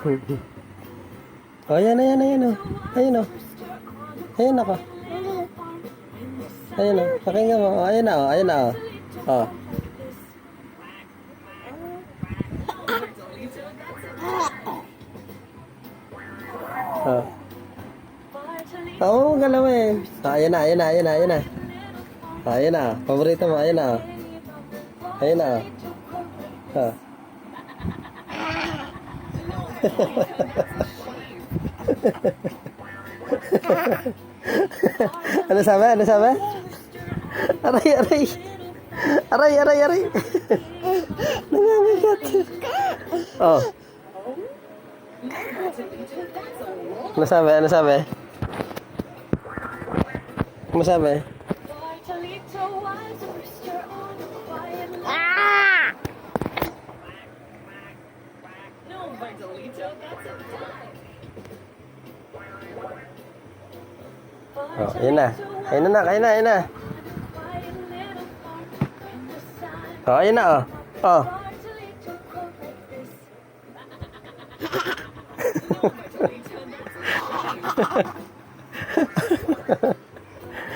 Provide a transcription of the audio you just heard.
Oh, yan na, yan na, yan o. Ayun o. Ayun ako. Ayun o. Pakinggan mo. Oh, ayun na o. Ayun na o. Oh. Oh. Oo, galawin. Ayun na, ayun na, ayun na, ayun na. Ayun na. Paborito mo. Ayun na. Ayun na. Oh. Ano sabi? Ano sabi? Aray, aray. Aray, aray, aray. Nangangagat. Oh. Ano sabi? Ano sabi? Ano sabi? Oh, yun na. Ayun na, ayun na, ayun na. Oh, ayun na, oh. Oh.